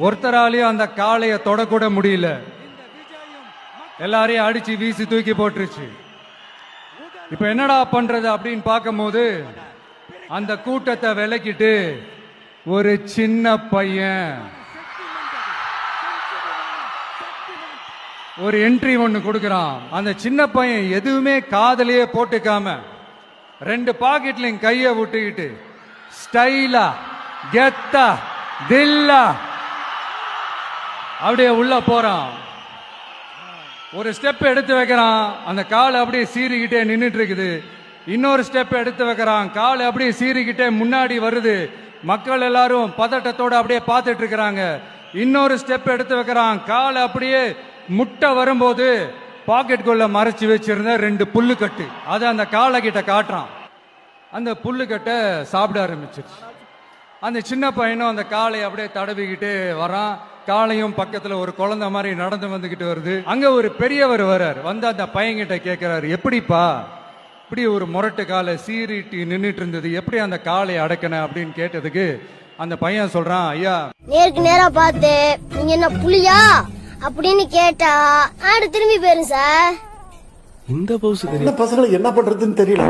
ஒருத்தராலையும் அந்த காளைய தொடக்கூட முடியல. எல்லாரையும் அடிச்சு வீசி தூக்கி போட்டுருச்சு. இப்ப என்னடா பண்றது அப்படின்னு பார்க்கும்போது அந்த கூட்டத்தை விலக்கிட்டு ஒரு சின்ன பையன் ஒரு என்ட்ரி ஒண்ணு கொடுக்கறான். அந்த சின்ன பையன் எதுவுமே காதலையே போட்டுக்காம 2 பாக்கெட்லையும் கைய விட்டுக்கிட்டு ஸ்டைலா கெத்தா தில்லா அப்படியே உள்ள போறான். ஒரு ஸ்டெப் எடுத்து வைக்கிறான், அந்த கால் அப்படியே சீறிக்கிட்டே நின்றுட்டு இருக்குது. இன்னொரு ஸ்டெப் எடுத்து வைக்கிறான், கால் அப்படியே சீறிக்கிட்டே முன்னாடி வருது. மக்கள் எல்லாரும் பதட்டத்தோட அப்படியே பார்த்துட்டு இருக்கிறாங்க. இன்னொரு ஸ்டெப் எடுத்து வைக்கிறான், கால் அப்படியே முட்டை வரும்போது பாக்கெட்டுக்குள்ள மறைச்சு வச்சிருந்த 2 புல்லுக்கட்டு அதை அந்த காலை கிட்ட காட்டுறான். அந்த புல்லுக்கட்டை சாப்பிட ஆரம்பிச்சிருச்சு. அந்த சின்ன பையனும் அந்த காலை அப்படியே தடவிக்கிட்டு வரான். காலையும் பக்கத்துல ஒரு குழந்தை மாதிரி நடந்து வந்துகிட்டு வருது. அங்க ஒரு பெரியவர் வர்றார். வந்து அந்த பையன்கிட்ட கேட்கிறாரு, எப்படிப்பா இப்படி ஒரு முரட்டு காலை சீறிட்டு நின்றுட்டு இருந்தது, எப்படி அந்த காலை அடக்கன அப்படின்னு கேட்டதுக்கு அந்த பையன் சொல்றான், ஐயா நேருக்கு நேரா பார்த்து நீங்க என்ன புலியா அப்படின்னு கேட்டா நாடு திரும்பி போயிரும் சார். இந்த பசங்களை என்ன பண்றதுன்னு தெரியல.